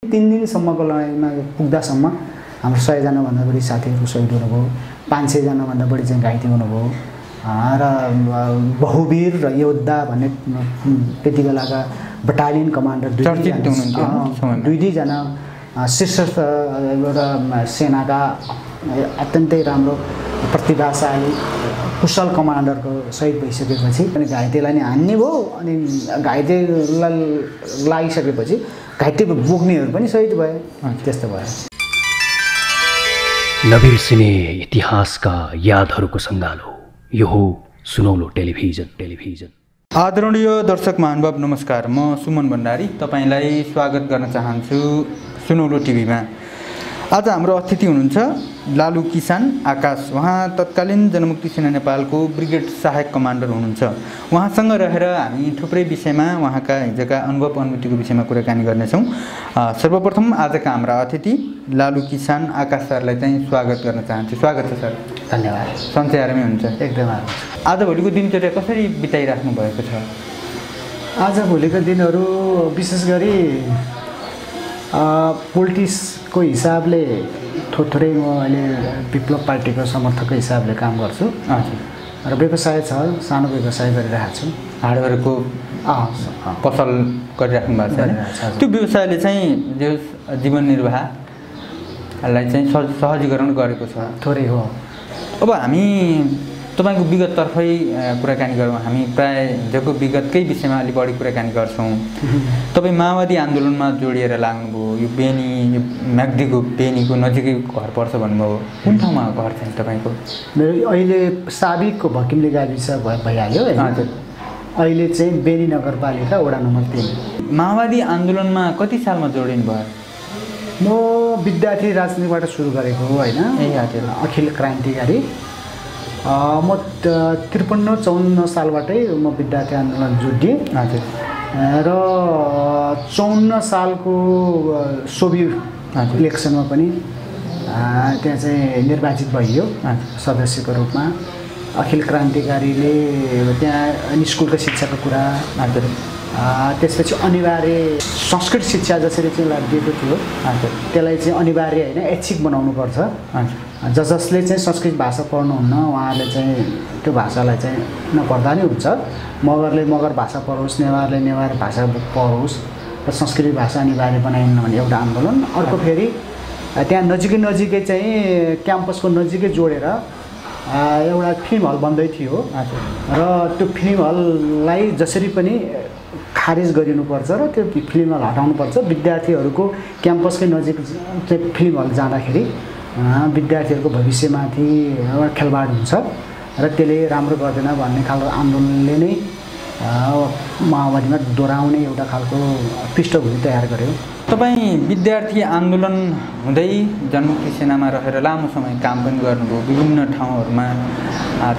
3 दिनसम्मको लडाइँमा पुग्दासम्म हाम्रो 100 जनाभन्दा बढी साथीहरू शहीद हुनुभयो, 500 जनाभन्दा बढी चाहिँ घाइते हुनुभयो र बहुवीर र योद्धा भन्ने त्यति बेलाका बटालियन कमान्डर दुई जना शीर्षस्थ एउटा सेनाका अत्यन्तै राम्रो प्रतिभाशाली कुशल कमान्डरको शहीद भइसकेपछि अनि घाइतेलाई नि हान्ने भयो अनि घाइतेलाई लागिसकेपछि घाइते बोक्नेहरू पनि शहीद भए। त्यस्तो भयो। नबिर्सिने इतिहासका यादहरूको सङ्गालो यो हो सुनौलो टेलिभिजन। आदरणीय दर्शक महानुभाव नमस्कार, म सुमन भण्डारी तपाईलाई स्वागत गर्न चाहन्छु सुनौलो टिभीमा। आज हाम्रो अतिथि हुनुहुन्छ लालु किसान आकाश। उहाँ तत्कालीन जनमुक्ति सेना नेपालको ब्रिगेड सहायक कमान्डर हुनुहुन्छ। उहाँसँग रहेर हामी थुप्रै विषयमा उहाँका हिजोका अनुभव अनुभूतिको विषयमा कुराकानी गर्नेछौँ। सर्वप्रथम आजका हाम्रा अतिथि लालु किसान आकाश सरलाई चाहिँ स्वागत गर्न चाहन्छु। स्वागत छ सर। धन्यवाद। सन्चै आरामै हुन्छ? एकदम आराम। आज भोलिको दिनचर्या कसरी बिताइराख्नु भएको छ? आज भोलिको दिनहरू विशेष गरी पोलिटिक्सको हिसाबले थोरै म अहिले विप्लव पार्टीको समर्थकको हिसाबले काम गर्छु र व्यवसाय छ, सानो व्यवसाय गरिरहेको छु। हार्डवेयरको पसल गरिराख्नु भएको छ। त्यो व्यवसायले चाहिँ जो जीवन निर्वाहलाई चाहिँ सहजीकरण गरेको छ थोरै हो। अब हामी तपाईको विगततर्फै कुराकानी गरौँ। हामी प्राय हिजोको विगतकै विषयमा अलि बढी कुराकानी गर्छौँ। तपाईँ माओवादी आन्दोलनमा जोडिएर लाग्नुभयो। यो बेनी, यो म्याग्दीको बेनीको नजिकै घर पर्छ भन्नुभयो। कुन ठाउँमा घर चाहिँ तपाईँको? मेरो अहिले साबिकको भकिमले गाविस भइहाल्यो होइन। अहिले चाहिँ बेनी नगरपालिका वडा नम्बर 3। माओवादी आन्दोलनमा कति सालमा जोडिनु भयो? म विद्यार्थी राजनीतिबाट सुरु गरेको हो होइन। अखिल क्रान्तिकारी म 53-54 सालबाटै म विद्यार्थी आन्दोलन जोडिएँ र 54 सालको सोभियत इलेक्सनमा पनि त्यहाँ चाहिँ निर्वाचित भइयो सदस्यको रूपमा। अखिल क्रान्तिकारीले त्यहाँ निस्कुलको शिक्षाको कुरा, त्यसपछि अनिवार्य संस्कृत शिक्षा जसरी चाहिँ दिएको थियो त्यसलाई चाहिँ अनिवार्य होइन ऐच्छिक बनाउनुपर्छ। जसले चाहिँ संस्कृत भाषा पढ्नुहुन्न उहाँहरूले चाहिँ त्यो भाषालाई चाहिँ नपढ्दा नि हुन्छ। मगरले मगर भाषा पढोस्, नेवारले नेवार भाषा पढोस् र संस्कृत भाषा अनिवार्य बनाइन्न भन्ने एउटा आन्दोलन। अर्को फेरि त्यहाँ नजिकै चाहिँ क्याम्पसको नजिकै जोडेर एउटा फिल्म हल बन्दै थियो र त्यो फिल्म हललाई जसरी पनि खारेज गरिनुपर्छ र त्यो फिल्म हल हटाउनुपर्छ। विद्यार्थीहरूको क्याम्पसकै नजिक चाहिँ फिल्म हल जाँदाखेरि विद्यार्थीहरूको भविष्यमाथि एउटा खेलबाड हुन्छ र त्यसले राम्रो गर्दैन भन्ने खालको आन्दोलनले नै माओवादीमा दोहोऱ्याउने एउटा खालको पृष्ठभूमि तयार गर्यो। तपाईँ विद्यार्थी आन्दोलन हुँदै जनमुक्ति सेनामा रहेर लामो समय काम पनि गर्नुभयो। विभिन्न ठाउँहरूमा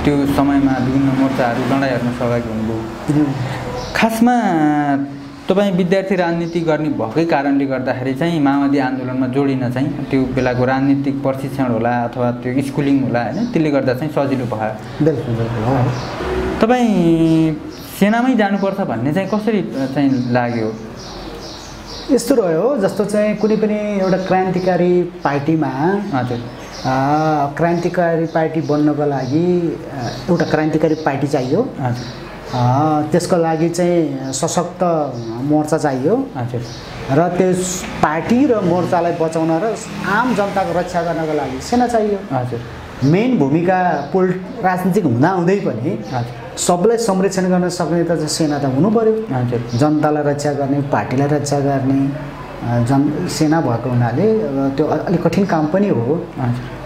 त्यो समयमा विभिन्न मोर्चाहरू लडाइँहरूमा सहभागी हुनुभयो। खासमा तपाईँ विद्यार्थी राजनीति गर्ने भएकै कारणले गर्दाखेरि चाहिँ माओवादी आन्दोलनमा जोडिन चाहिँ त्यो बेलाको राजनीतिक प्रशिक्षण होला अथवा त्यो स्कुलिङ होला होइन, त्यसले गर्दा चाहिँ सजिलो भयो। बिल्कुल। तपाईँ सेनामै जानुपर्छ भन्ने चाहिँ कसरी चाहिँ लाग्यो? यस्तो रह्यो जस्तो चाहिँ कुनै पनि एउटा क्रान्तिकारी पार्टीमा क्रान्तिकारी पार्टी बन्नको लागि एउटा क्रान्तिकारी पार्टी चाहियो। त्यसको लागि चाहिँ सशक्त मोर्चा चाहियो र त्यस पार्टी र मोर्चालाई बचाउन र आम जनताको रक्षा गर्नको लागि सेना चाहियो। मेन भूमिका राजनीतिक हुँदाहुँदै पनि सबलाई संरक्षण गर्न सक्ने त सेना त हुनु पर्यो। जनतालाई रक्षा गर्ने, पार्टीलाई रक्षा गर्ने सेना भएको हुनाले त्यो अलिक कठिन काम पनि हो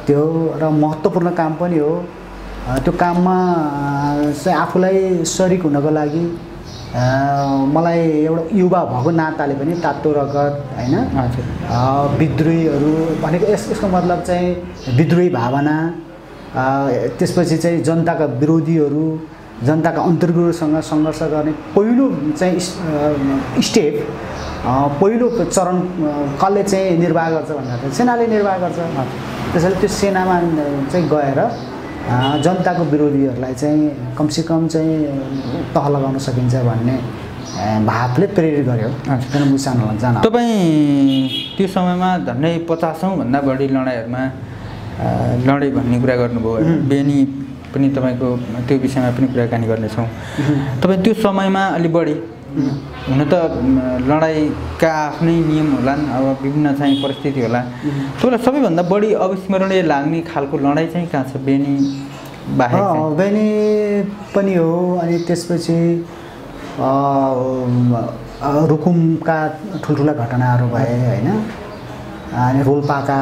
त्यो र महत्त्वपूर्ण काम पनि हो। त्यो काममा चाहिँ आफूलाई सरिक हुनको लागि मलाई एउटा युवा भएको नाताले पनि तातो रगत होइन विद्रोहीहरू भनेको यसको मतलब चाहिँ विद्रोही भावना, त्यसपछि चाहिँ जनताका विरोधीहरू, जनताका अन्तर्गुरुसँग सङ्घर्ष गर्ने पहिलो चाहिँ स्टेप, पहिलो चरण कसले चाहिँ निर्वाह गर्छ भन्दा चाहिँ सेनाले निर्वाह गर्छ। त्यसैले त्यो सेनामा चाहिँ गएर जनताको विरोधीहरूलाई चाहिँ कमसेकम चाहिँ तह लगाउन सकिन्छ भन्ने भावले प्रेरित गर्यो जनमुक्ति सेनालाई जान। तपाईँ त्यो समयमा झन्डै 50औं भन्दा बढी लडाइँहरूमा लडे भन्ने कुरा गर्नुभयो। बेनी पनि तपाईँको त्यो विषयमा पनि कुराकानी गर्नेछौँ। तपाईँ त्यो समयमा अलि बढी हुन त लडाइँका आफ्नै नियम होलान्, अब विभिन्न चाहिँ परिस्थिति होला। तपाईँलाई सबैभन्दा बढी अविस्मरणीय लाग्ने खालको लडाइँ चाहिँ कहाँ छ? बेनी बाहेक? बेनी पनि हो, अनि त्यसपछि रुकुमका ठुल्ठुला घटनाहरू भए होइन, अनि रोल्पाका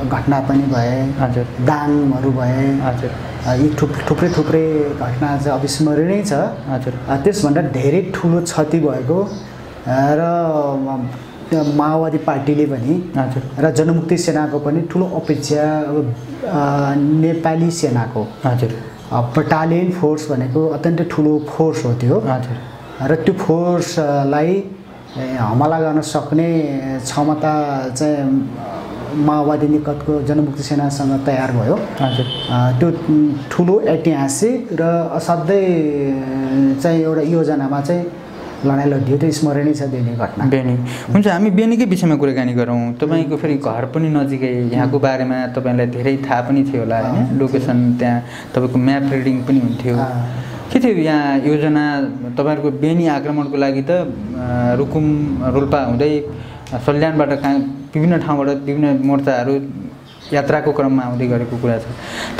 घटना पनि भए, हजुर, दाङहरू भए, हजुर, यी थुप्रै घटना चाहिँ अविस्मरणीय छ। हजुर, त्यसभन्दा धेरै ठुलो क्षति भएको र माओवादी पार्टीले पनि र जनमुक्ति सेनाको पनि ठुलो अपेक्षा नेपाली सेनाको बटालियन फोर्स भनेको अत्यन्तै ठुलो फोर्स हो त्यो। र त्यो फोर्सलाई हमला गर्न सक्ने क्षमता चाहिँ माओवादी निकटको जनमुक्ति सेनासँग तयार भयो। त्यो ठुलो ऐतिहासिक र असाध्यै चाहिँ एउटा योजनामा चाहिँ लडाइँ लडियो। त्यो स्मरणीय छ बेनी घटना। बेनी हुन्छ, हामी बेनीकै विषयमा कुराकानी गरौँ। तपाईँको फेरि घर पनि नजिकै, यहाँको बारेमा तपाईँलाई धेरै थाहा पनि थियो होला होइन, लोकेसन त्यहाँ तपाईँको म्याप रिडिङ पनि हुन्थ्यो। के थियो यहाँ योजना तपाईँहरूको बेनी आक्रमणको लागि? त रुकुम रोल्पा हुँदै सल्यानबाट विभिन्न ठाउँबाट विभिन्न मोर्चाहरू यात्राको क्रममा आउँदै गरेको कुरा छ।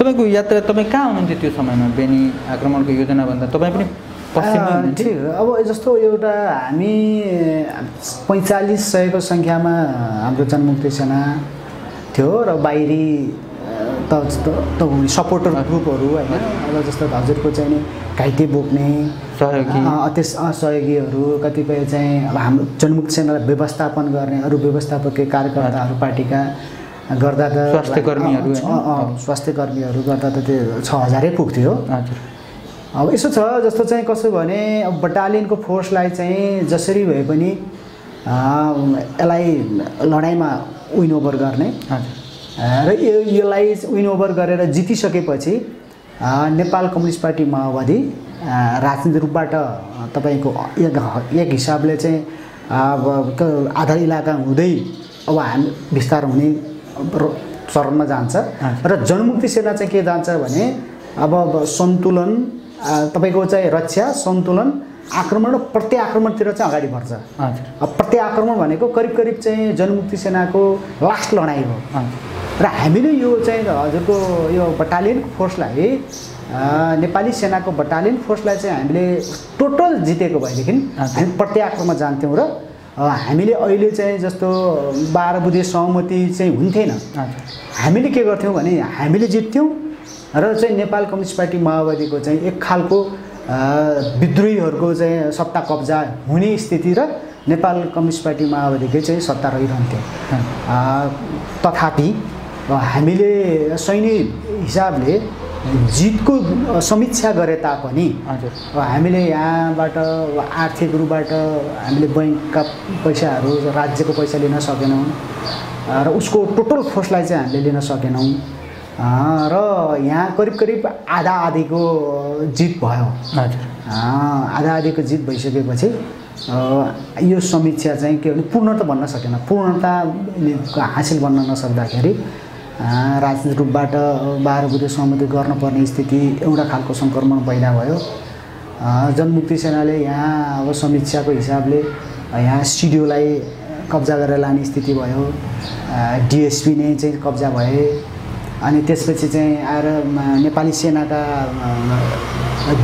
तपाईँको यात्रा, तपाईँ कहाँ हुनुहुन्थ्यो त्यो समयमा? बेनी आक्रमणको योजनाभन्दा तपाईँ पनि ठिक। अब जस्तो एउटा हामी 4500को सङ्ख्यामा हाम्रो जनमुक्ति सेना थियो र बाहिरी सपोर्टर ग्रुपहरू होइन, अब जस्तो हजुरको चाहिँ नि घाइते बोक्ने सहयोगीहरू, कतिपय चाहिँ अब हाम्रो जनमुक्ति सेनालाई व्यवस्थापन गर्ने अरू व्यवस्थापकीय कार्यकर्ताहरू पार्टीका गर्दा त स्वास्थ्यकर्मीहरू गर्दा त त्यो 6000 पुग्थ्यो। अब यसो छ जस्तो चाहिँ कसो भने अब बटालियनको फोर्सलाई चाहिँ जसरी भए पनि यसलाई लडाइँमा विन ओभर गर्ने र यसलाई विन ओभर गरेर जितिसकेपछि नेपाल कम्युनिस्ट पार्टी माओवादी राजनीतिक रूपबाट तपाईँको एक हिसाबले चाहिँ अब आधा इलाका हुँदै अब हामी विस्तार हुने चरणमा जान्छ र जनमुक्ति सेना चाहिँ के जान्छ भने अब सन्तुलन तपाईँको चाहिँ रक्षा, सन्तुलन, आक्रमण र प्रत्याक्रमणतिर चाहिँ अगाडि बढ्छ। अब प्रत्याक्रमण भनेको करिब चाहिँ जनमुक्ति सेनाको लास्ट लडाइँ हो र हामीले यो चाहिँ हजुरको यो बटालियन फोर्सलाई नेपाली सेनाको बटालियन फोर्सलाई चाहिँ हामीले टोटल जितेको भएदेखि हामी प्रत्याक्रमण जान्थ्यौँ र हामीले अहिले चाहिँ जस्तो 12 बुँदे सहमति चाहिँ हुन्थेन। हामीले के गर्थ्यौँ भने हामीले जित्थ्यौँ र चाहिँ नेपाल कम्युनिस्ट पार्टी माओवादीको चाहिँ एक खालको विद्रोहीहरूको चाहिँ सत्ता कब्जा हुने स्थिति र नेपाल कम्युनिस्ट पार्टी माओवादीकै चाहिँ सत्ता रहिरहन्थ्यो। तथापि हामीले सैनिक हिसाबले जितको समीक्षा गरे तापनि हामीले यहाँबाट आर्थिक रूपबाट हामीले बैंकका पैसाहरू, राज्यको पैसा लिन सकेनौँ र उसको टोटल फोर्सलाई चाहिँ हामीले लिन सकेनौँ र यहाँ करिब आधा आधीको जित भयो। आधा आधीको जित भइसकेपछि यो समीक्षा चाहिँ के भने पूर्णता बन्न सकेन। पूर्णता हासिल गर्न नसक्दाखेरि राजनीतिक रूपबाट 12 बुँदे सहमति गर्नुपर्ने स्थिति एउटा खालको सङ्क्रमण पैदा भयो। जनमुक्ति सेनाले यहाँ अब समीक्षाको हिसाबले यहाँ स्टुडियोलाई कब्जा गरेर लाने स्थिति भयो। डिएसपी नै चाहिँ कब्जा भए अनि त्यसपछि चाहिँ आएर नेपाली सेनाका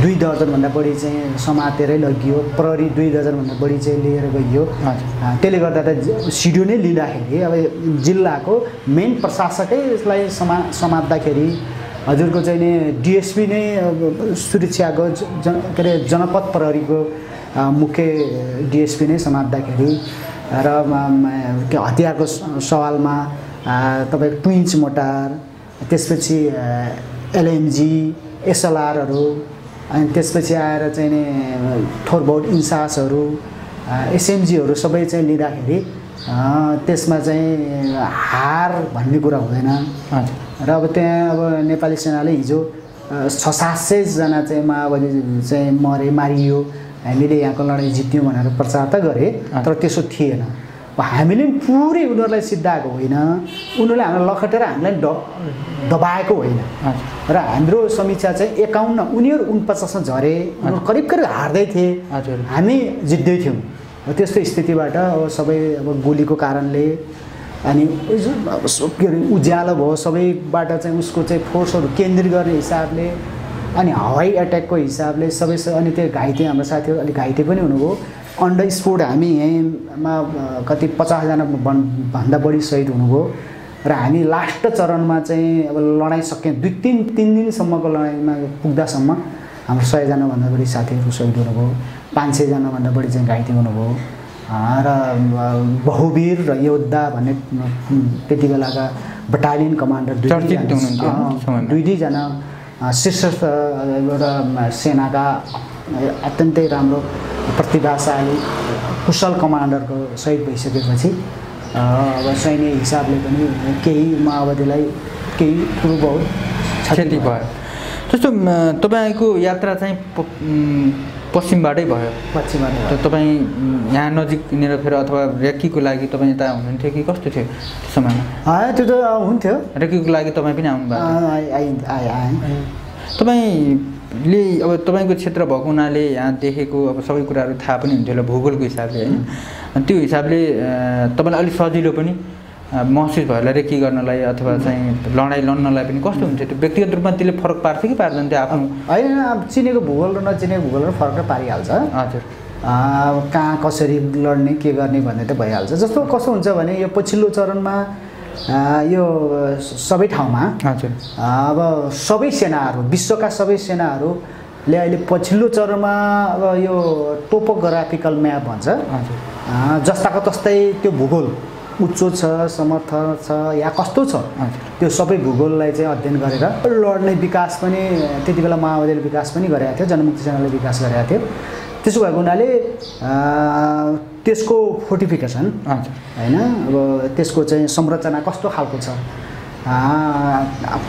2 दर्जनभन्दा बढी चाहिँ समातेरै लगियो। प्रहरी 2 दर्जनभन्दा बढी चाहिँ लिएर गइयो। त्यसले गर्दा त सिडिओ नै लिँदाखेरि अब जिल्लाको मेन प्रशासकै यसलाई समात्दाखेरि हजुरको चाहिँ नि डिएसपी नै सुरक्षाको के अरे जनपद प्रहरीको मुख्य डिएसपी नै समात्दाखेरि र हतियारको सवालमा तपाईँको 2 इन्च मोटार, त्यसपछि एलएमजी, एसएलआरहरू, अनि त्यसपछि आएर चाहिँ नि थोरबोट इन्सासहरू, एसएमजीहरू सबै चाहिँ लिँदाखेरि त्यसमा चाहिँ हार भन्ने कुरा हुँदैन। र अब त्यहाँ अब नेपाली सेनाले हिजो 600-700 जना चाहिँ माओवादी चाहिँ मारियो हामीले यहाँको लडाइँ जित्यौँ भनेर प्रचार त गरे तर त्यसो थिएन। हामीले पुरै उनीहरूलाई सिद्धाएको होइन, उनीहरूले हामीलाई लखटेर हामीलाई दबाएको होइन। र हाम्रो समीक्षा चाहिँ 51 उनीहरू 49मा झरे, उनीहरू करिब करिब हार्दै थिए, हामी जित्दै थियौँ। त्यस्तो स्थितिबाट अब सबै अब गोलीको कारणले अनि के अरे उज्यालो भयो सबैबाट चाहिँ उसको चाहिँ फोर्सहरू केन्द्रित गर्ने हिसाबले अनि हवाई एट्याकको हिसाबले सबै अनि त्यो घाइते हाम्रो साथीहरू अलिक घाइते पनि हुनुभयो। अन द स्पोट हामी यहीँमा कति 50 जना भन्दा बढी शहीद हुनुभयो र हामी लास्ट चरणमा चाहिँ अब लडाइँ सक्यौँ 3 दिनसम्मको लडाइँमा पुग्दासम्म हाम्रो 100 जना भन्दा बढी साथीहरू शहीद हुनुभयो, 500 जना भन्दा बढी चाहिँ घाइते हुनुभयो र बहुवीर र योद्धा भन्ने त्यति बेलाका बटालियन कमान्डर 2-2जना शीर्ष एउटा सेनाका अत्यन्तै राम्रो प्रतिभाशाली कुशल कमान्डरको शहीद भइसकेपछि अब सैन्य हिसाबले पनि केही माओवादीलाई केही कुरो बहुत क्षति भयो। जस्तो तपाईँको यात्रा चाहिँ पश्चिमबाटै भयो। पश्चिमबाट तपाईँ यहाँ नजिकनिर फेरि अथवा रेकीको लागि तपाईँ यता हुनुहुन्थ्यो कि कस्तो थियो त्यो समयमा? त्यो त हुन्थ्यो, रेकीको लागि तपाईँ पनि आउनुभएको? आएँ। तपाईँले अब तपाईँको क्षेत्र भएको हुनाले यहाँ देखेको अब सबै कुराहरू थाहा पनि हुन्थ्यो होला भूगोलको हिसाबले होइन, त्यो हिसाबले तपाईँलाई अलिक सजिलो पनि महसुस भयो होला रेकी गर्नलाई अथवा चाहिँ लडाइँ लड्नलाई पनि कस्तो हुन्थ्यो त्यो व्यक्तिगत रूपमा त्यसले फरक पार्थ्यो कि पार्दैन थियो आफ्नो? होइन, अब चिनेको भूगोल र नचिनेको भूगोल र फरक पारिहाल्छ। हजुर, कहाँ कसरी लड्ने के गर्ने भन्ने त भइहाल्छ। जस्तो कस्तो हुन्छ भने यो पछिल्लो चरणमा यो सबै ठाउँमा हजुर अब सबै सेनाहरू विश्वका सबै सेनाहरूले अहिले पछिल्लो चरणमा अब यो टोपोग्राफिकल म्याप भन्छ, जस्ताको तस्तै त्यो भूगोल उच्चो छ, समर्थन छ या कस्तो छ त्यो सबै भूगोललाई चाहिँ अध्ययन गरेर लड्ने विकास पनि त्यति बेला माओवादीले विकास पनि गरेको थियो, जनमुक्ति सेनाले विकास गरेको थियो। त्यसो भएको हुनाले त्यसको फोर्टिफिकेसन होइन अब त्यसको चाहिँ संरचना कस्तो खालको छ,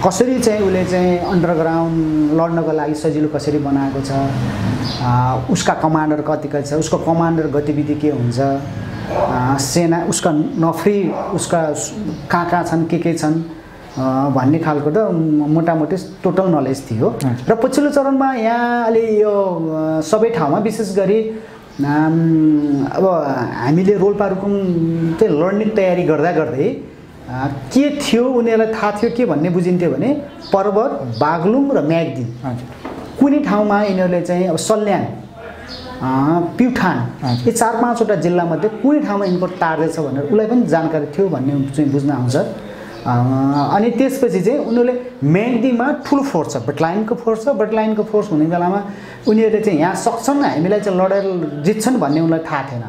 कसरी चाहिँ उसले चाहिँ अन्डरग्राउन्ड लड्नको लागि सजिलो कसरी बनाएको छ, उसका कमान्डर कतिका छ, उसको कमान्डर गतिविधि के हुन्छ, सेना उसका नफ्री उसका कहाँ छन् के छन् भन्ने खालको त मोटामोटी टोटल नलेज थियो। र पछिल्लो चरणमा यहाँ अलि यो सबै ठाउँमा विशेष गरी अब हामीले रोल्पारुकुम चाहिँ लड्ने तयारी गर्दा गर्दै के थियो उनीहरूलाई थाहा थियो के भन्ने बुझिन्थ्यो भने पर्वत, बागलुङ र म्याग्दी कुनै ठाउँमा यिनीहरूले चाहिँ अब सल्यान, प्युठान यो 4-5वटा जिल्लामध्ये कुनै ठाउँमा यिनको टार्गेट छ भनेर उसलाई पनि जानकारी थियो भन्ने चाहिँ बुझ्न आउँछ। अनि त्यसपछि चाहिँ उनीहरूले म्याग्दीमा ठुलो फोर्स छ, बटलाइनको फोर्स छ, बटलाइनको फोर्स हुने बेलामा उनीहरूले चाहिँ यहाँ सक्छन् हामीलाई चाहिँ लडेर जित्छन् भन्ने उनीहरूलाई थाहा थिएन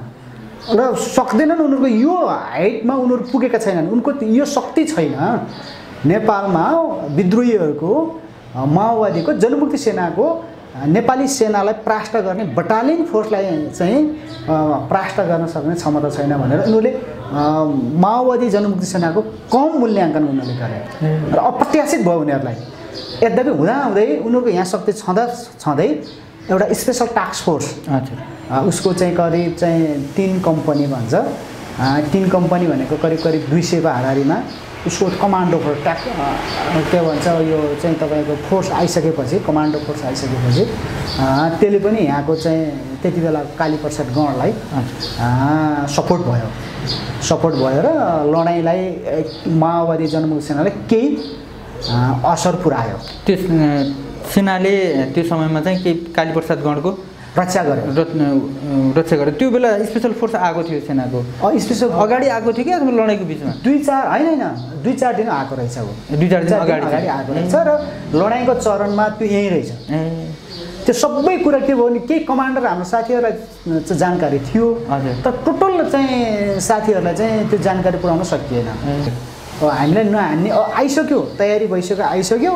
र सक्दैनन्, उनीहरूको यो हाइटमा उनीहरू पुगेका छैनन्, उनको यो शक्ति छैन। नेपालमा विद्रोहीहरूको माओवादीको जनमुक्ति सेनाको नेपाली सेनालाई परास्त गर्ने बटालियन फोर्सलाई चाहिँ परास्त गर्न सक्ने क्षमता छैन भनेर उनीहरूले माओवादी जनमुक्ति सेनाको कम मूल्याङ्कन उनीहरूले गरे र अप्रत्याशित भयो उनीहरूलाई। यद्यपि हुँदाहुँदै उनीहरूको यहाँ शक्ति छँदै एउटा स्पेसल टास्क फोर्स उसको चाहिँ करिब चाहिँ 3 कम्पनी भन्छ, 3 कम्पनी भनेको करिब 200 को हाराहारीमा उसको कमान्डो फोर्स के भन्छ यो चाहिँ तपाईँको फोर्स आइसकेपछि कमान्डो फोर्स आइसकेपछि त्यसले पनि यहाँको चाहिँ त्यति बेला कालीप्रसाद गणलाई सपोर्ट भयो र लडाइँलाई माओवादी जनमुक्ति सेनाले केही असर पुर्यायो। त्यो सेनाले त्यो समयमा चाहिँ के कालीप्रसाद गणको रक्षा गर्यो। त्यो बेला स्पेसल फोर्स आएको थियो सेनाको? स्पेसल अगाडि आएको थियो कि अथवा लडाइँको बिचमा? 2-4 दिन आएको रहेछ, वो 2-4 दिन अगाडि आएको रहेछ र लडाइँको चरणमा त्यो यहीँ रहेछ। त्यो सबै कुरा के भयो भने केही कमान्डर हाम्रो साथीहरूलाई जानकारी थियो तर टोटल चाहिँ साथीहरूलाई चाहिँ त्यो जानकारी पुर्याउन सकिएन। हामीलाई नहान्ने आइसक्यो, तयारी भइसक्यो, आइसक्यो।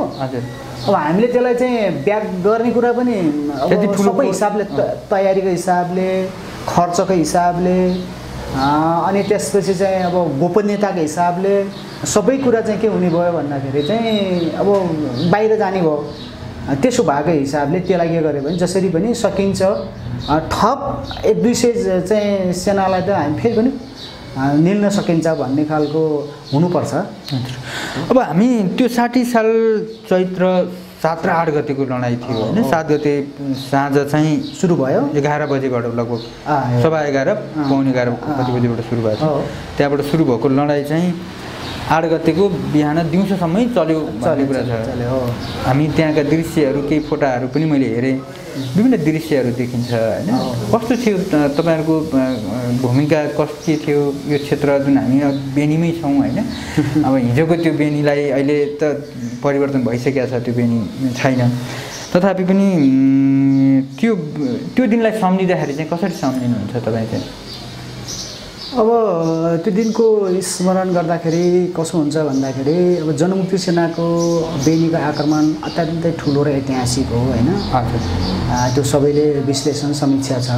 अब हामीले त्यसलाई चाहिँ ब्याक गर्ने कुरा पनि सबै हिसाबले तयारीको हिसाबले खर्चको हिसाबले अनि त्यसपछि चाहिँ अब गोपनीयताको हिसाबले सबै कुरा चाहिँ के हुने भयो भन्दाखेरि चाहिँ अब बाहिर जाने भयो त्यसो भएको हिसाबले त्यसलाई के गर्यो भने जसरी पनि सकिन्छ थप 100-200 चाहिँ सेनालाई त हामी फेरि पनि निल्न सकिन्छ भन्ने खालको हुनुपर्छ। अब हामी त्यो 60 साल चैत्र 7 र 8 गतेको लडाइँ थियो होइन। 7 गते साँझ चाहिँ सुरु भयो 11 बजेबाट लगभग सभा 11 पौने 11 बजेबाट सुरु भएको थियो। त्यहाँबाट सुरु भएको लडाइँ चाहिँ 8 गतेको बिहान दिउँसोसम्मै चल्यो भन्ने कुरा छ। हामी त्यहाँका दृश्यहरू केही फोटाहरू पनि मैले हेरेँ, विभिन्न दृश्यहरू देखिन्छ होइन। कस्तो थियो तपाईँहरूको भूमिका के थियो यो क्षेत्र जुन हामी बेनीमै छौँ होइन। अब हिजोको त्यो बेनीलाई अहिले त परिवर्तन भइसकेको छ, त्यो बेनी छैन। तथापि पनि त्यो दिनलाई सम्झिँदाखेरि चाहिँ कसरी सम्झिनुहुन्छ तपाईँ चाहिँ? अब त्यो दिनको स्मरण गर्दाखेरि कसो हुन्छ भन्दाखेरि अब जनमुक्ति सेनाको बेनीको आक्रमण अत्यन्तै ठुलो र ऐतिहासिक हो होइन। त्यो सबैले विश्लेषण समीक्षा छ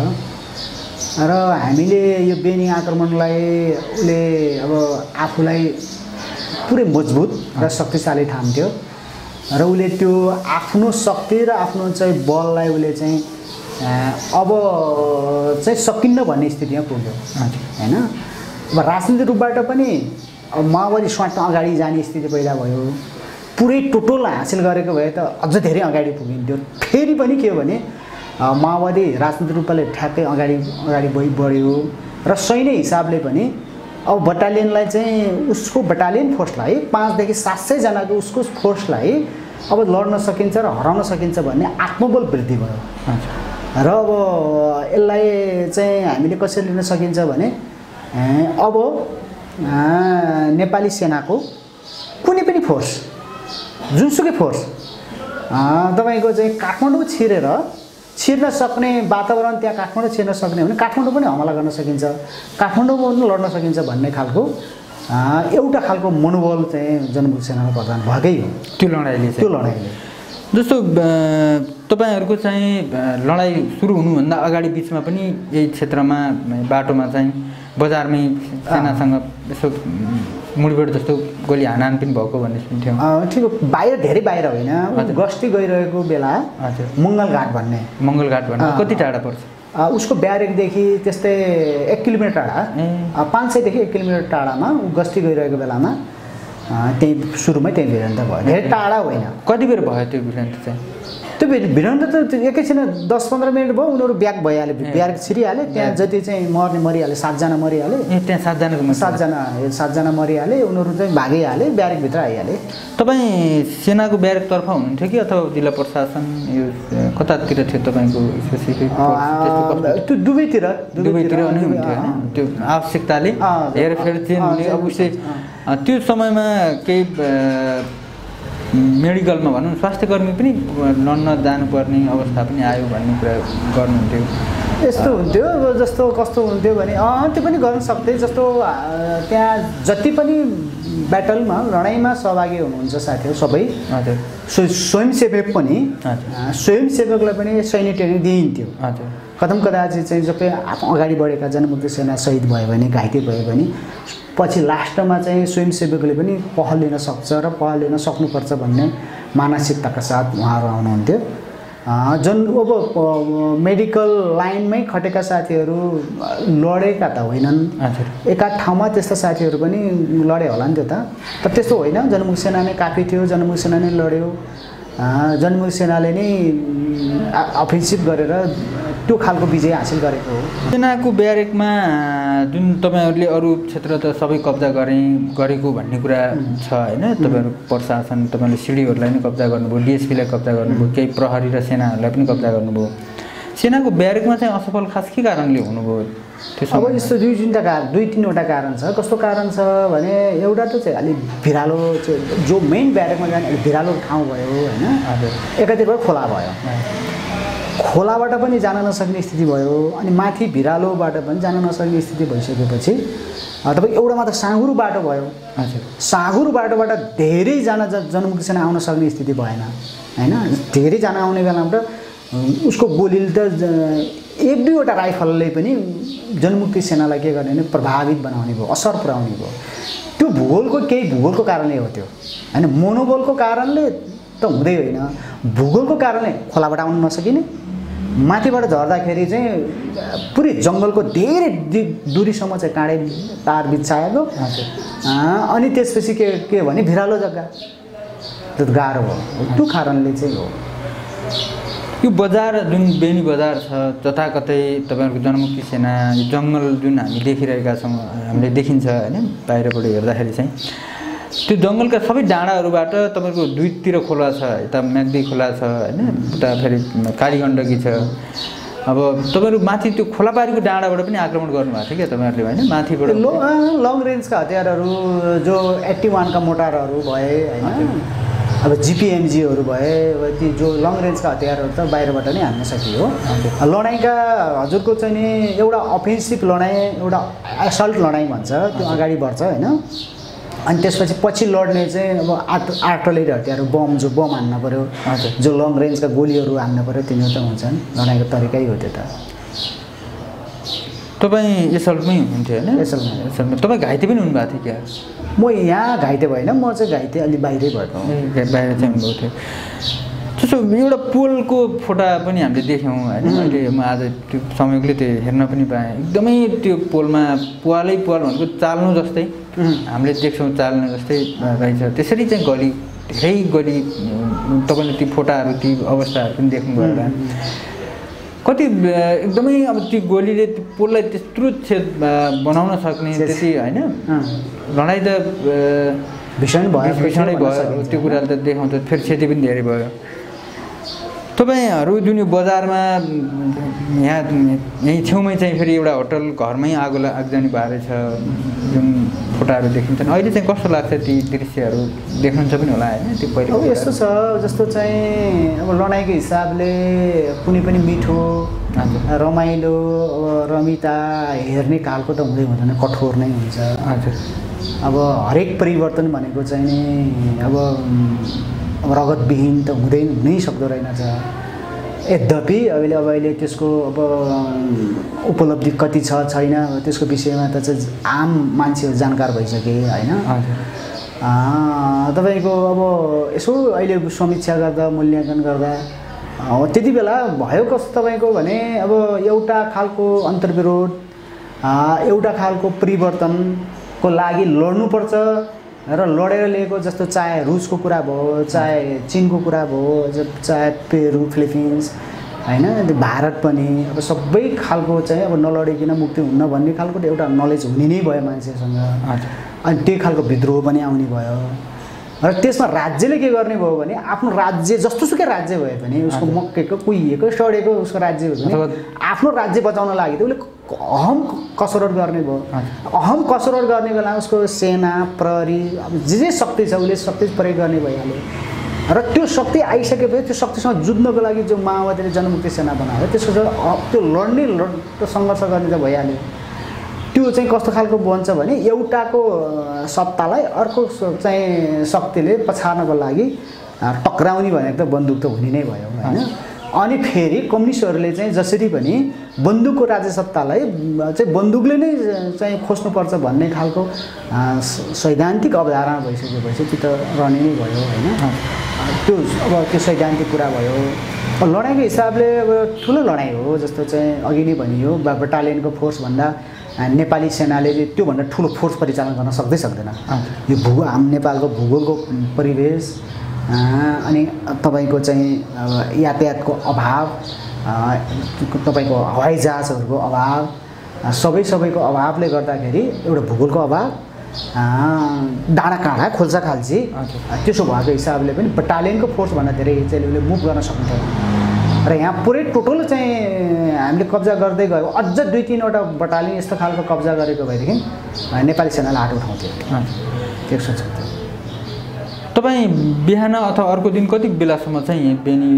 र हामीले यो बेनी आक्रमणलाई उसले अब आफूलाई पुरै मजबुत र शक्तिशाली ठान्थ्यो र उसले त्यो आफ्नो शक्ति र आफ्नो चाहिँ बललाई उसले चाहिँ अब चाहिँ सकिन्न भन्ने स्थितिमा पुग्यो होइन। अब राजनीतिक रूपबाट पनि माओवादी स्वाट्न अगाडि जाने स्थिति पैदा भयो। पुरै टोटल हासिल गरेको भए त अझ धेरै अगाडि पुगिन्थ्यो। फेरि पनि के हो भने माओवादी राजनीतिक रूपले ठ्याक्कै अगाडि बढ्यो र सैन्य हिसाबले पनि अब बटालियनलाई चाहिँ उसको बटालियन फोर्सलाई 500 देखि 700 जनाको उसको फोर्सलाई अब लड्न सकिन्छ र हराउन सकिन्छ भन्ने आत्मबल वृद्धि भयो र अब यसलाई चाहिँ हामीले कसरी लिन सकिन्छ भने अब नेपाली सेनाको कुनै पनि फोर्स जुनसुकै फोर्स तपाईँको चाहिँ काठमाडौँ छिर्न सक्ने वातावरण त्यहाँ काठमाडौँ छिर्न सक्ने भने काठमाडौँ पनि हमला गर्न सकिन्छ, काठमाडौँमा पनि लड्न सकिन्छ भन्ने खालको एउटा खालको मनोबल चाहिँ जनमुक्ति सेनामा प्रदान भएकै हो त्यो लडाइँले। जस्तो तपाईँहरूको चाहिँ लडाइँ सुरु हुनुभन्दा अगाडि बिचमा पनि यही क्षेत्रमा बाटोमा चाहिँ बजारमै सेनासँग यसो मुडीबाट जस्तो गोली हानाहान पनि भएको भन्ने सुन्थ्यौँ। ठिक हो, धेरै बाहिर होइन, गस्ती गइरहेको बेला मङ्गलघाट भन्ने कति टाढा पर्छ? उसको ब्यारेकदेखि त्यस्तै 1 किलोमिटर टाढा, 500 देखि 1 किलोमिटर टाढामा गस्ती गइरहेको बेलामा त्यही सुरुमै त्यही भिडन्त भयो। धेरै टाढा होइन। कति बेर भयो त्यो भिडन्त चाहिँ? त्यो भिडन्त त एकैछिन 10-15 मिनट भयो, उनीहरू ब्याग भइहाल्यो, ब्याग छिरिहाले। त्यहाँ जति चाहिँ मरिहाले 7 जना मरिहाले। त्यहाँ 7 जना मरिहाले, उनीहरू चाहिँ भागिहाले, ब्यारेकभित्र आइहाले। तपाईँ सेनाको ब्यारेकतर्फ हुनुहुन्थ्यो कि अथवा जिल्ला प्रशासन यो कतातिर थियो तपाईँको स्पेसिफिक? त्यो दुवैतिर नै हुन्थ्यो होइन। त्यो आवश्यकताले हेरफेर चेन्ज हुने। अब उसले त्यो समयमा केही मेडिकलमा भनौँ स्वास्थ्यकर्मी पनि लड्न जानुपर्ने अवस्था पनि आयो भन्ने कुरा गर्नुहुन्थ्यो। यस्तो हुन्थ्यो अब जस्तो कस्तो हुन्थ्यो भने त्यो पनि गर्न सक्थे। जस्तो त्यहाँ जति पनि ब्याटलमा लडाइँमा सहभागी हुनुहुन्छ साथीहरू सबै, स्वयंसेवक पनि, स्वयंसेवकलाई पनि सैन्य ट्रेनिङ दिइन्थ्यो। कदाचित चाहिँ जब अगाडि बढेका जनमुक्ति सेना शहीद भयो भने, घाइते भयो भने पछि लास्टमा चाहिँ स्वयंसेवकले पनि पहल लिन सक्छ र पहल लिन सक्नुपर्छ भन्ने मानसिकताका साथ उहाँहरू आउनुहुन्थ्यो। अब मेडिकल लाइनमै खटेका साथीहरू लडेका त होइनन्, एकाध ठाउँमा त्यस्ता साथीहरू पनि लडे होला नि त्यो त। तर त्यस्तो होइन, जनमुक्ति सेना नै काफी थियो, जनमुक्ति सेना नै लड्यो। जनमुक्ति सेनाले नै अफेन्सिभ गरेर त्यो खालको विजय हासिल गरेको हो। सेनाको ब्यारेकमा जुन तपाईँहरूले अरू क्षेत्र त सबै कब्जा गरेको भन्ने कुरा छ होइन। तपाईँहरू प्रशासन, तपाईँले सिडीहरूलाई पनि कब्जा गर्नुभयो, डिएसपीलाई कब्जा गर्नुभयो, केही प्रहरी र सेनाहरूलाई पनि कब्जा गर्नुभयो। सेनाको ब्यारेकमा चाहिँ असफल खास के कारणले हुनुभयो? अब यस्तो 2-3वटा कारण छ। कस्तो कारण छ भने एउटा त चाहिँ अलि भिरालो चाहिँ जो मेन ब्यारेकमा जाने अलिक भिरालो ठाउँ भयो होइन। एकातिर खोला भयो, खोलाबाट पनि जान नसक्ने स्थिति भयो, अनि माथि भिरालोबाट पनि जान नसक्ने स्थिति भइसकेपछि तपाईँ एउटा मात्र साँघुरो बाटो भयो। साँघुरो बाटोबाट धेरैजना जनमुक्ति सेना आउन सक्ने स्थिति भएन होइन। धेरैजना आउने बेलामा त उसको गोलीले त 1-2वटा राइफलले पनि जनमुक्ति सेनालाई के गर्ने भने प्रभावित बनाउने भयो, असर पुर्याउने भयो। त्यो भूगोलको कारणले हो त्यो होइन। मनोबलको कारणले त हुँदै होइन, भूगोलको कारणले खोलाबाट आउनु नसकिने, माथिबाट झर्दाखेरि चाहिँ पुरै जङ्गलको धेरै दूरीसम्म चाहिँ काँडे तार बिछाएको, अनि त्यसपछि के भने भिरालो जग्गा, त्यो गाह्रो हो। त्यो कारणले चाहिँ हो। यो बजार जुन बेनी बजार छ जताकतै तपाईँहरूको जनमुक्ति सेना यो जङ्गल जुन हामी देखिरहेका छौँ, हामीले देखिन्छ होइन बाहिरबाट हेर्दाखेरि चाहिँ त्यो जङ्गलका सबै डाँडाहरूबाट तपाईँको दुईतिर खोला छ, यता म्याग्दी खोला छ होइन, उता फेरि कालीगण्डकी छ। अब तपाईँहरू माथि त्यो खोलापारीको डाँडाबाट पनि आक्रमण गर्नुभएको थियो क्या तपाईँहरूले होइन, माथिबाट लङ रेन्जका हतियारहरू जो 81 का मोटारहरू भए होइन, अब जिपिएमजीहरू भए, ती जो लङ रेन्जका हतियारहरू त बाहिरबाट नै हान्न सकियो। लडाइँका हजुरको चाहिँ नि एउटा अफेन्सिभ लडाइँ, एउटा एसल्ट लडाइँ भन्छ, त्यो अगाडि बढ्छ होइन, अनि त्यसपछि पछि लड्ने चाहिँ अब आर्टिलरी हतियार, जो बम हान्न पऱ्यो, जो लङ रेन्जका गोलीहरू हान्न पऱ्यो, तिनीहरू त हुन्छन्। लडाइँको तरिकै हो त्यो त। तपाईँ एसल्टमै हुनुहुन्थ्यो होइन? एसल्टमा। तपाईँ घाइते पनि हुनुभएको थियो क्या? म यहाँ घाइते भएन, म चाहिँ घाइते अलि बाहिरै भएको, बाहिर चाहिँ हुनुभएको थियो। त्यसो एउटा पोलको फोटा पनि हामीले देख्यौँ होइन, अहिले म आज त्यो संयोगले त्यो हेर्न पनि पाएँ। एकदमै त्यो पोलमा पालै पाल भनेको चाल्नु जस्तै हामीले देख्छौँ, चाल्नु जस्तै रहेछ। त्यसरी चाहिँ गली, धेरै गली, तपाईँले ती फोटाहरू, ती अवस्थाहरू पनि देख्नुभयो होला। कति एकदमै अब त्यो गोलीले त्यो पोललाई त्यत्रो छेद बनाउन सक्ने त्यति होइन, लडाइँ त भीषणै भयो, त्यो कुराले त देखाउँछ। फेरि क्षति पनि धेरै भयो। तपाईँहरू जुन यो बजारमा यहीँ छेउमै चाहिँ फेरि एउटा होटल घरमै आगजनी भएर छ, जुन फोटाहरू देखिन्छन्, अहिले चाहिँ कस्तो लाग्छ ती दृश्यहरू? देख्नुहुन्छ पनि होला होइन त्यो पहिले? अब यस्तो छ जस्तो चाहिँ अब लडाइँको हिसाबले कुनै पनि मिठो रमाइलो अब रमिता हेर्ने खालको त हुँदै हुँदैन, कठोर नै हुन्छ। हजुर। अब हरेक परिवर्तन भनेको चाहिँ नि अब रगतविहीन त हुनै सक्दो रहेनछ। यद्यपि अहिले त्यसको अब उपलब्धि कति छ छैन त्यसको विषयमा त चाहिँ आम मान्छेहरू जानकार भइसके होइन। तपाईँको अब यसो अहिले समीक्षा गर्दा, मूल्याङ्कन गर्दा त्यति बेला भयो कस्तो तपाईँको भने अब एउटा खालको अन्तर्विरोध, एउटा खालको परिवर्तनको लागि लड्नुपर्छ र लडेर लिएको, जस्तो चाहे रुसको कुरा भयो, चाहे चिनको कुरा भयो, चाहे पेरू, फिलिपिन्स होइन, भारत पनि अब सबै खालको चाहिँ अब नलडिकन मुक्ति हुन्न भन्ने खालको एउटा नलेज हुने नै भयो मान्छेसँग। अनि त्यही खालको विद्रोह पनि आउने भयो। र त्यसमा राज्यले के गर्ने भयो भने आफ्नो राज्य जस्तोसुकै राज्य भए पनि उसको मक्केको, कुहिएको, सडेको उसको राज्य हो भने आफ्नो राज्य बचाउन लागि त उसले अहम कसरत गर्ने भयो। अहम कसरत गर्ने बेला उसको सेना, प्रहरी, अब जे शक्ति छ उसले शक्ति प्रयोग गर्ने भइहाल्यो। र त्यो शक्ति आइसकेपछि त्यो शक्तिसँग जुझ्नको लागि जो माओवादीले जनमुक्ति सेना बनायो त्यसको त्यो लड्ने सङ्घर्ष गर्ने त भइहाल्यो। त्यो चाहिँ कस्तो खालको बन्छ भने एउटाको सत्तालाई अर्को चाहिँ शक्तिले पछार्नको लागि टक्राउने भनेको त बन्दुक त हुने नै भयो होइन। अनि फेरि कम्युनिस्टहरूले चाहिँ जसरी पनि बन्दुकको राजसत्तालाई चाहिँ बन्दुकले नै चाहिँ खोज्नुपर्छ भन्ने खालको सैद्धान्तिक अवधारणा भइसकेपछि त्यो त रहने नै भयो होइन। त्यो अब त्यो सैद्धान्तिक कुरा भयो। लडाइँको हिसाबले अब ठुलो लडाइँ हो, जस्तो चाहिँ अघि नै भनियो बटालियनको फोर्सभन्दा नेपाली सेनाले त्योभन्दा ठुलो फोर्स परिचालन गर्न सक्दैन। यो नेपालको भूगोलको परिवेश अनि तपाईँको चाहिँ यातायातको अभाव, तपाईँको हवाईजहाजहरूको अभाव, सबैको अभावले गर्दाखेरि एउटा भूगोलको अभाव, डाँडा काँडा खोल्सा खाल्सी त्यसो भएको हिसाबले पनि बटालियनको फोर्सभन्दा धेरै चाहिँ उसले मुभ गर्न सक्थ्यो। र यहाँ पुरै टोटल चाहिँ हामीले कब्जा गर्दै गयो, अझ 2-3वटा बटालियन यस्तो खालको कब्जा गरेको भएदेखि नेपाली सेनालाई हात उठाउँथ्यो। त्यसो छ। तपाईँ बिहान अथवा अर्को दिन कति बेलासम्म चाहिँ यहीँ बेनी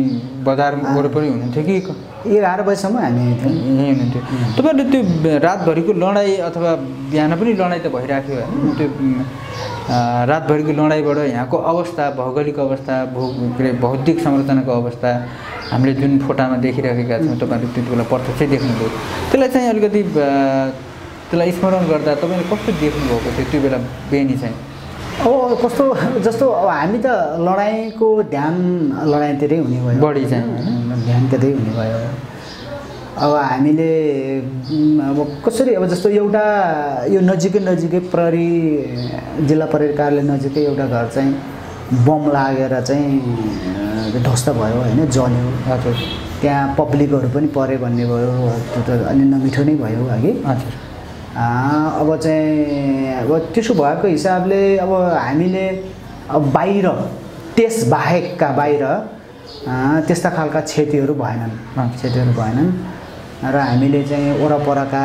बजार वरिपरि हुनुहुन्थ्यो कि? 11 बजीसम्म हामी यहीँ हुनुहुन्थ्यो। तपाईँहरूले त्यो रातभरिको लडाइँ अथवा बिहान पनि लडाइँ त भइराख्यो होइन, त्यो रातभरिको लडाइँबाट यहाँको अवस्था, भौगोलिक अवस्था, भौतिक संरचनाको अवस्था हामीले जुन फोटामा देखिराखेका छौँ, तपाईँहरूले त्यति बेला प्रत्यक्ष देख्नुभयो, त्यसलाई चाहिँ अलिकति त्यसलाई स्मरण गर्दा तपाईँले कस्तो देख्नुभएको थियो त्यो बेला बेनी चाहिँ? कस्तो जस्तो अब हामी त लडाइँको ध्यान लडाइँतिरै हुने भयो बढी चाहिँ ध्यान त्यतै हुने भयो। अब हामीले अब कसरी अब जस्तो एउटा यो नजिकै प्रहरी जिल्ला प्रहरी कार्यालय नजिकै एउटा घर चाहिँ बम लागेर चाहिँ ध्वस्त भयो होइन, जल्यो। हजुर। त्यहाँ पब्लिकहरू पनि परे भन्ने भयो, त्यो त अलि नमिठो नै भयो अघि। हजुर। अब चाहिँ अब त्यसो भएको हिसाबले अब हामीले अब बाहिर त्यसबाहेकका बाहिर त्यस्ता खालका क्षतिहरू भएनन् र हामीले चाहिँ वरपरका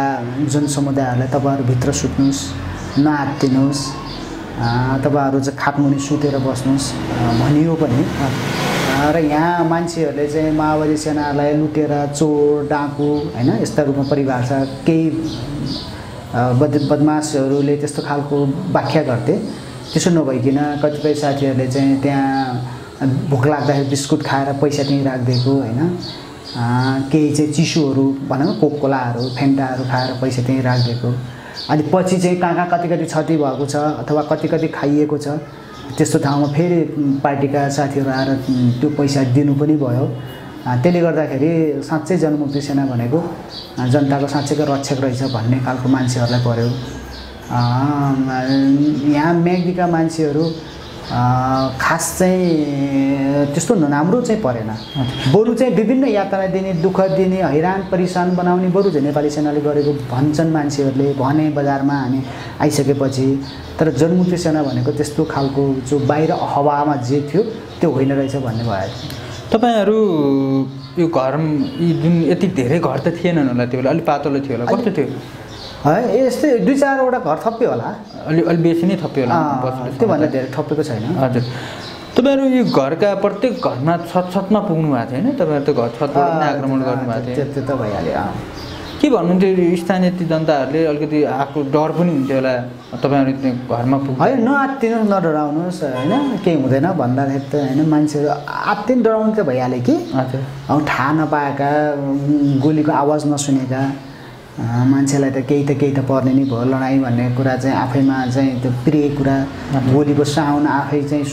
जुन समुदायहरूलाई तपाईँहरू भित्र सुत्नुहोस्, नआत्तिनुहोस्, तपाईँहरू चाहिँ खाटमुनि सुतेर बस्नुहोस् भनियो पनि। र यहाँ मान्छेहरूले चाहिँ माओवादी सेनालाई लुटेर चोर डाकु होइन यस्ता रूपमा परिभाषा केही बदमासहरूले त्यस्तो खालको व्याख्या गर्थे। त्यसो नभइकन कतिपय साथीहरूले चाहिँ त्यहाँ भोक लाग्दाखेरि बिस्कुट खाएर पैसा त्यहीँ राखिदिएको होइन, केही चाहिँ चिसोहरू भनौँ कोकाकोलाहरू फेन्टाहरू खाएर पैसा त्यहीँ राखिदिएको। अनि पछि चाहिँ कहाँ कति क्षति भएको छ अथवा कति खाइएको छ त्यस्तो ठाउँमा फेरि पार्टीका साथीहरू आएर त्यो पैसा दिनु पनि भयो। त्यसले गर्दाखेरि साँच्चै जनमुक्ति सेना भनेको जनताको साँच्चैको रक्षक रहेछ भन्ने खालको मान्छेहरूलाई पर्यो। यहाँ म्याग्दीका मान्छेहरू खास चाहिँ त्यस्तो नराम्रो चाहिँ परेन, बरु चाहिँ विभिन्न यातना दिने, दुःख दिने, हैरान परेशान बनाउने बरु चाहिँ नेपाली सेनाले गरेको भन्छन् मान्छेहरूले, भने बजारमा हामी आइसकेपछि। तर जनमुक्ति सेना भनेको त्यस्तो खालको जो बाहिर हावामा जे थियो त्यो होइन रहेछ भन्ने भयो। तपाईँहरू यो घर यी जुन यति धेरै घर त थिएनन् होला त्यो बेला, अलिक पातलो थियो होला, कस्तो थियो? है यस्तै 2-4वटा घर थप्यो होला, अलि बेसी नै थप्यो होला, त्योभन्दा धेरै थपेको छैन। हजुर। तपाईँहरू यो घरका प्रत्येक घरमा छतमा पुग्नु भएको थियो होइन? तपाईँहरू त घर छतबाट नै आक्रमण गर्नुभएको थियो। त्यो त भइहाल्यो। के भन्नुहुन्थ्यो स्थानीय जनताहरूले? अलिकति आएको डर पनि हुन्थ्यो होला तपाईँहरू घरमा पुग्नु? होइन, नआत्तिनुहोस्, नडराउनुहोस् होइन, केही हुँदैन भन्दाखेरि त होइन, मान्छेहरू आत्तिन डराउनु त भइहाल्यो कि। हजुर। अब थाहा नपाएका, गोलीको आवाज नसुनेका मान्छेलाई त केही त पर्ने नै भयो। लडाइँ भन्ने कुरा चाहिँ आफैमा चाहिँ त्यो प्रिय कुरा, गोलीको साउन्ड आफै चाहिँ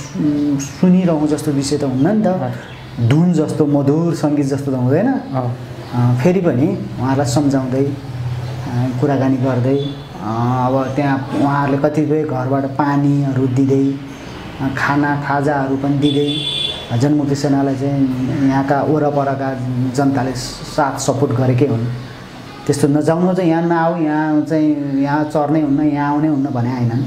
सुनिरहँ जस्तो विषय त हुन्न नि त, धुन जस्तो मधुर सङ्गीत जस्तो त हुँदैन। फेरि पनि उहाँहरूलाई सम्झाउँदै कुराकानी गर्दै अब त्यहाँ उहाँहरूले कतिपय घरबाट पानीहरू दिँदै खाजाहरू पनि दिँदै जनमुक्ति सेनालाई चाहिँ यहाँका वरपरका जनताले साथ सपोर्ट गरेकै हुन्। त्यस्तो नजाउनु चाहिँ यहाँ नआऊ, यहाँ चाहिँ यहाँ चर्नै हुन्न, यहाँ आउनै हुन्न भने आएनन्।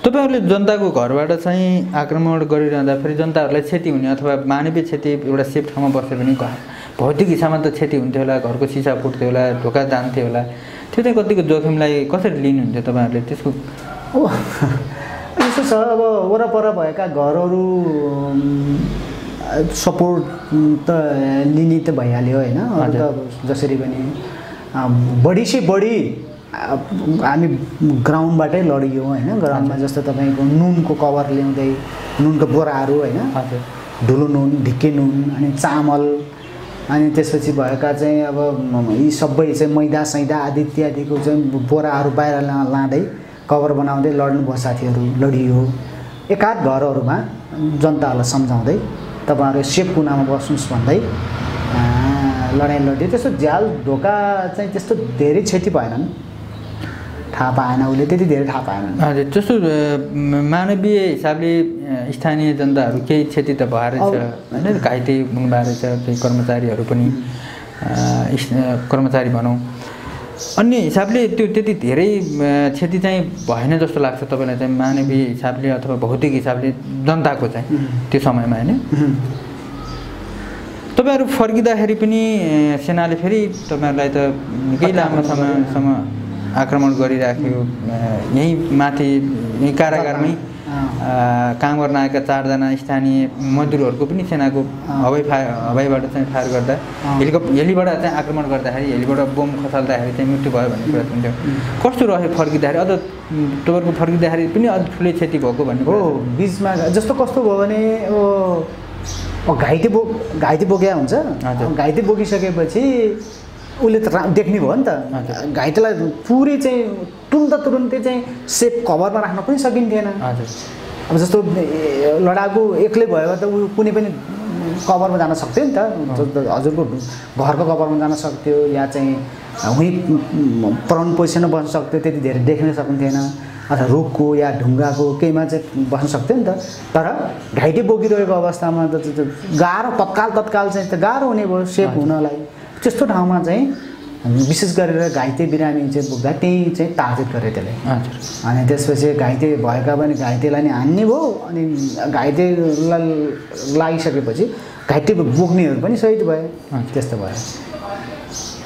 तपाईँहरूले जनताको घरबाट चाहिँ आक्रमण गरिरहँदाखेरि जनताहरूलाई क्षति हुने अथवा मानवीय क्षति एउटा सेफ ठाउँमा बस्यो भने भौतिक हिसाबमा त क्षति हुन्थ्यो होला, घरको सिसा फुट्थ्यो होला, ढोका जान्थ्यो होला, त्यो चाहिँ कतिको जोखिमलाई कसरी लिनुहुन्थ्यो तपाईँहरूले? त्यसको यस्तो छ, अब वरपर भएका घरहरू सपोर्ट त लिने त भइहाल्यो होइन। जसरी पनि बढी से बढी हामी ग्राउन्डबाटै लडियौँ होइन। ग्राउन्डमा जस्तो तपाईँको नुनको कभर ल्याउँदै, नुनको बोराहरू होइन, धुलो नुन, ढिक्के नुन, अनि चामल, अनि त्यसपछि भएका चाहिँ अब यी सबै चाहिँ मैदा सैदा आदि इत्यादिको चाहिँ बोराहरू बाहिर लाँदै कभर बनाउँदै लड्नुभयो साथीहरू, लडियो। एकाध घरहरूमा जनताहरूलाई सम्झाउँदै तपाईँहरू सेफ कुनामा बस्नुहोस् भन्दै लडाइँ लडियो। त्यस्तो झ्याल ढोका चाहिँ त्यस्तो धेरै क्षति भएनन्, थाहा पाएन, उसले त्यति धेरै थाहा पाएन। हजुर। जस्तो मानवीय हिसाबले स्थानीय जनताहरू केही क्षति त भएर छ होइन, घाइते हुनुभएको रहेछ, केही कर्मचारीहरू पनि कर्मचारी भनौँ। अन्य हिसाबले त्यो त्यति धेरै क्षति चाहिँ भएन जस्तो लाग्छ तपाईँलाई चाहिँ मानवीय हिसाबले अथवा भौतिक हिसाबले जनताको चाहिँ त्यो समयमा होइन? तपाईँहरू फर्किँदाखेरि पनि सेनाले फेरि तपाईँहरूलाई त निकै लामो समयसम्म आक्रमण गरिराख्यो। यहीँ माथि यहीँ कारागारमै काम गर्न आएका 4जना स्थानीय मजदुरहरूको पनि सेनाको हवाईबाट चाहिँ फायर गर्दा हेलीबाट चाहिँ आक्रमण गर्दाखेरि हेलीबाट बम खसाल्दाखेरि चाहिँ मृत्यु भयो भन्ने कुरा सुन्थ्यो। कस्तो रह्यो फर्किँदाखेरि? अझ तपाईँहरूको फर्किँदाखेरि पनि अझ ठुलै क्षति भएको भन्ने हो। बिचमा जस्तो कस्तो भयो भने घाइते बोक्या हुन्छ, घाइते बोकिसकेपछि उसले त देख्ने भयो नि त घाइतेलाई पुरै चाहिँ तुरुन्तै चाहिँ सेफ कभरमा राख्न पनि सकिन्थेन। हजुर अब जस्तो लडाकु एक्लै भयो त ऊ कुनै पनि कभरमा जान सक्थ्यो नि त हजुरको घरको कभरमा जान सक्थ्यो या चाहिँ उहीँ प्राउन पोजिसनमा बस्न सक्थ्यो त्यति धेरै देख्न सकिन्थेन अथवा रुखको या ढुङ्गाको केहीमा चाहिँ बस्न सक्थ्यो नि त तर घाइते बोकिरहेको अवस्थामा त गाह्रो तत्काल चाहिँ त गाह्रो हुने भयो सेफ हुनलाई त्यस्तो ठाउँमा चाहिँ विशेष गरेर घाइते बिरामी चाहिँ बोक्दा त्यही चाहिँ टार्गेट गरे त्यसले अनि त्यसपछि घाइते भएका पनि घाइतेलाई नि हान्ने भयो अनि घाइतेलाई लागिसकेपछि घाइते बोक्नेहरू पनि सहित भए त्यस्तो भयो।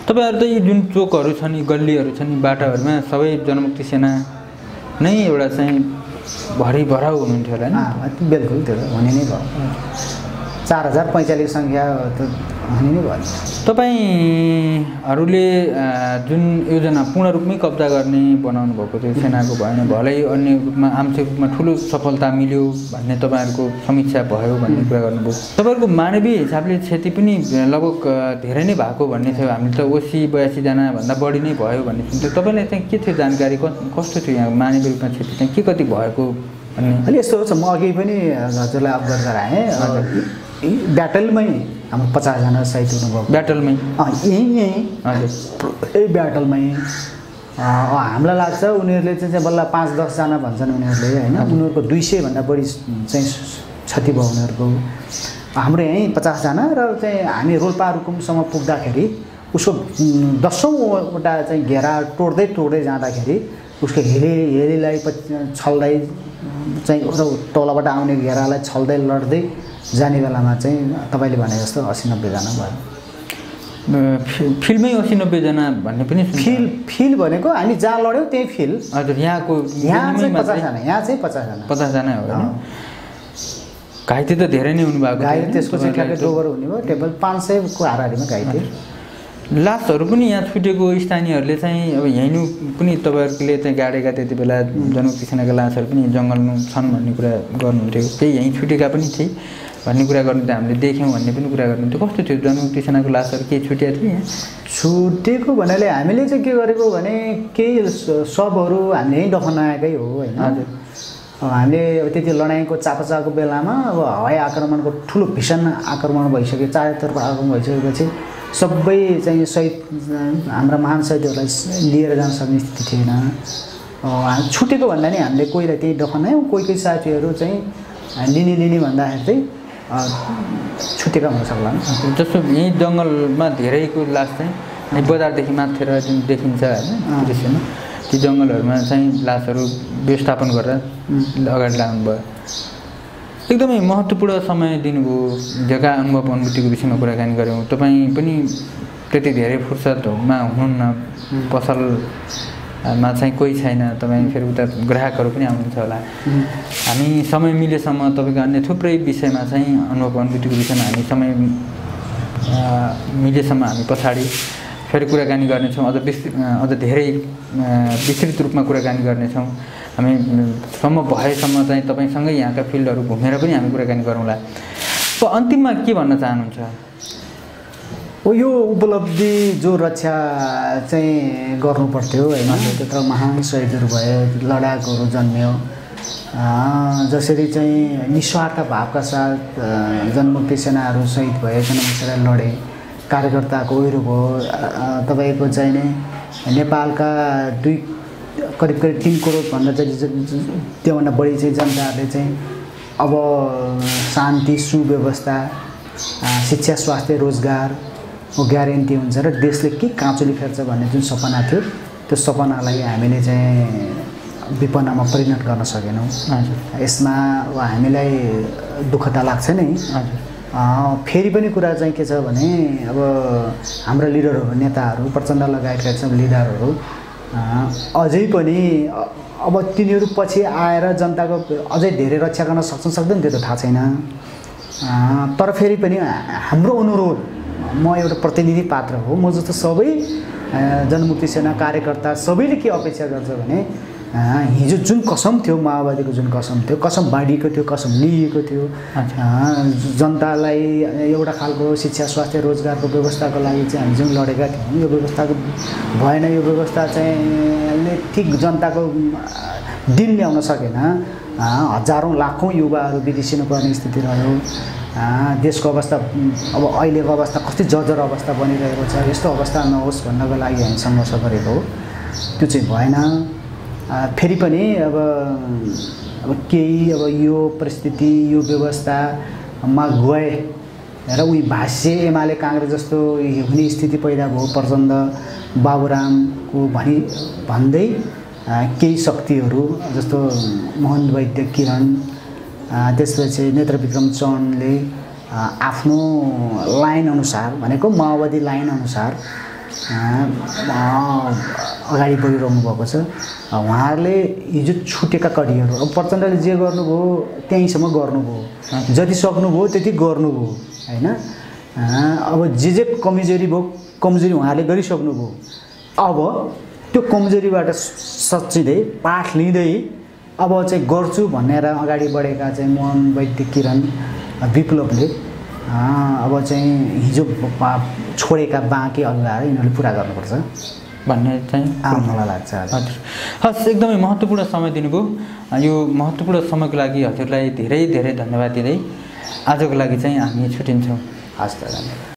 तपाईँहरू त यी जुन चोकहरू छन् यी गल्लीहरू छन् यी बाटाहरूमा सबै जनमुक्ति सेना नै एउटा चाहिँ भरिभराउ हुनुहुन्थ्यो होला नि? बिल्कुल त्यो हुने नै भयो 4045 सङ्ख्या त हुने नै भयो। तपाईँहरूले जुन योजना पूर्ण रूपमै कब्जा गर्ने बनाउनु भएको थियो सेनाको भएन भलै अन्य रूपमा आंशिक रूपमा ठुलो सफलता मिल्यो भन्ने तपाईँहरूको समीक्षा भयो भन्ने कुरा गर्नुभयो। तपाईँहरूको मानवीय हिसाबले क्षति पनि लगभग धेरै नै भएको भन्ने थियो। हामीले त 80-82 जना भन्दा बढी नै भयो भन्ने सुन्थ्यो। तपाईँलाई चाहिँ के थियो जानकारी कस्तो थियो यहाँ मानवीय रूपमा क्षति चाहिँ के कति भएको भन्ने? अलि यस्तो छ म अघि पनि हजुरलाई अवगत गराएँ ब्याटलमै हाम्रो 50 जना शहीद हुनुभयो ब्याटलमै यही ब्याटलमै हामीलाई लाग्छ उनीहरूले चाहिँ बल्ल 5-10 जना भन्छन् उनीहरूले होइन उनीहरूको 200 भन्दा बढी चाहिँ क्षति भयो उनीहरूको। हाम्रो यहीँ 50 जना र चाहिँ हामी रोल्पा रुकुमसम्म पुग्दाखेरि उसको 10औं वटा चाहिँ घेरा तोड्दै जाँदाखेरि उसको हेलीलाई छल्दै चाहिँ तलबाट आउने घेरालाई छल्दै लड्दै जाने बेलामा चाहिँ तपाईँले भने जस्तो 80-90 जना भयो। फिल्डमै 80-90 जना भन्ने पनि फिल्ड भनेको हामी जहाँ लड्यौँ त्यही फिल्ड। हजुर यहाँ चाहिँ 50 जना यहाँ चाहिँ 50 जना हो होइन? घाइते त धेरै नै हुनुभएको घाइते त्यसको चाहिँ ठ्याक्कै डोबर हुने भयो टेबल 500 को हाराहारीमा घाइते। लासहरू पनि यहाँ छुटेको स्थानीयहरूले चाहिँ अब हिँड्नु पनि तपाईँहरूले चाहिँ गाडेका त्यति बेला जनमुक्ति सेनाका लासहरू पनि जङ्गलमा छन् भन्ने कुरा गर्नुहुन्थ्यो। त्यही यहीँ छुटेका पनि थिए भन्ने कुरा गर्नुहुन्थ्यो हामीले देख्यौँ भन्ने पनि कुरा गर्नुहुन्थ्यो। कस्तो थियो जनमुक्ति सेनाको लासहरू केही छुटेको थियो यहाँ? छुटेको भन्नाले हामीले चाहिँ के गरेको भने केही सबहरू हामीले यहीँ दफनाएकै हो होइन। हजुर हामीले अब त्यति लडाइँको चापाचाको बेलामा अब हवाई आक्रमणको ठुलो भीषण आक्रमण भइसक्यो चारैतर्फ आक्रमण भइसकेपछि सबै चाहिँ शहीद हाम्रा महान शहीदहरूलाई लिएर जान सक्ने स्थिति थिएन। छुटेको भन्दा नि हामीले कोहीलाई त्यही दफनायौँ कोही साथीहरू चाहिँ लिने भन्दाखेरि चाहिँ छुटेका हुन सक्ला। जस्तो यहीँ जङ्गलमा धेरैको लास चाहिँ बजारदेखि माथेर जुन देखिन्छ होइन दृश्यमा ती जङ्गलहरूमा चाहिँ लासहरू व्यवस्थापन गरेर अगाडि लाग्नु भयो। एकदमै महत्त्वपूर्ण समय दिनुभयो। जग्गा अनुभव अनुभूतिको विषयमा कुराकानी गऱ्यौँ। तपाईँ पनि त्यति धेरै फुर्सदमा हुनुहुन्न पसलमा चाहिँ कोही छैन तपाईँ फेरि उता ग्राहकहरू पनि आउनुहुन्छ होला। हामी समय मिलेसम्म तपाईँको अन्य थुप्रै विषयमा चाहिँ अनुभव अनुभूतिको विषयमा हामी समय मिलेसम्म हामी पछाडि फेरि कुराकानी गर्नेछौँ। अझ धेरै विस्तृत रूपमा कुराकानी गर्नेछौँ। हामी सम्म भएसम्म चाहिँ तपाईँसँगै यहाँका फिल्डहरू घुमेर पनि हामी कुराकानी गरौँला। अन्तिममा के भन्न चाहनुहुन्छ? यो उपलब्धि जो रक्षा चाहिँ गर्नुपर्थ्यो होइन त्यत्रो महान शहीदहरू भयो लडाकुहरू जन्मियो जसरी चाहिँ निस्वार्थ भावका साथ जनमुक्ति सेनाहरू शहीद भए जनमुक्ति सेना लडे कार्यकर्ताको ओहिरो भयो। तपाईँको चाहिँ नै नेपालका करिब 3 करोड भन्दा चाहिँ त्योभन्दा बढी चाहिँ जनताहरूले चाहिँ अब शान्ति सुव्यवस्था शिक्षा स्वास्थ्य रोजगारको ग्यारेन्टी हुन्छ र देशले के काँचुली फेर्छ भन्ने जुन सपना थियो त्यो सपनालाई हामीले चाहिँ विपन्नमा परिणत गर्न सकेनौँ। यसमा अब हामीलाई दुःखता लाग्छ नै। फेरि पनि कुरा चाहिँ के छ भने अब हाम्रो लिडरहरू नेताहरू प्रचण्ड लगायतका सब लिडरहरू अझै पनि अब तिनीहरू पछि आएर जनताको अझै धेरै रक्षा गर्न सक्छन् सक्दैन त्यो त थाहा छैन। तर फेरि पनि हाम्रो अनुरोध म एउटा प्रतिनिधि पात्र हो। म जस्तो सबै जनमुक्ति सेना कार्यकर्ता सबैले के अपेक्षा गर्छ भने हिजो जुन कसम थियो माओवादीको जुन कसम थियो कसम बाँडिएको थियो कसम लिएको थियो जनतालाई एउटा खालको शिक्षा स्वास्थ्य रोजगारको व्यवस्थाको लागि चाहिँ हामी जुन लडेका थियौँ यो व्यवस्थाको भएन यो व्यवस्था चाहिँ ठिक जनताको दिन ल्याउन सकेन हजारौँ लाखौँ युवाहरू विदेशिनु पर्ने स्थिति रह्यो देशको अवस्था अब अहिलेको अवस्था कति जर्जर अवस्था बनिरहेको छ यस्तो अवस्था नहोस् भन्नको लागि हामी सङ्घर्ष गरेको हो त्यो चाहिँ भएन फेरि पनि अब केही अब यो परिस्थिति यो व्यवस्थामा गए र उही भाष्य एमाले काङ्ग्रेस जस्तो हुने स्थिति पैदा भयो प्रचण्ड बाबुरामको भन्दै केही शक्तिहरू जस्तो मोहन वैद्य किरण त्यसपछि नेत्रविक्रम चन्दले आफ्नो लाइनअनुसार भनेको माओवादी लाइनअनुसार अगाडि बढिरहनु भएको छ उहाँहरूले हिजो छुटेका कडीहरू अब प्रचण्डले जे गर्नुभयो त्यहीँसम्म गर्नुभयो जति सक्नुभयो त्यति गर्नुभयो होइन अब जे कमजोरी भयो कमजोरी उहाँहरूले गरिसक्नुभयो अब त्यो कमजोरीबाट सच्चिँदै पाठ लिँदै अब चाहिँ गर्छु भनेर अगाडि बढेका चाहिँ मोहन वैद्य किरण विप्लवले अब चाहिँ हिजो छोडेका बाँकी अल्लाहरू यिनीहरूले पुरा गर्नुपर्छ भन्ने चाहिँ मलाई लाग्छ हजुर हस् एकदमै महत्त्वपूर्ण समय दिनुभयो यो महत्त्वपूर्ण समयको लागि हजुरलाई धेरै धेरै धन्यवाद दिँदै आजको लागि चाहिँ हामी छुट्टिन्छौँ हस् त धन्यवाद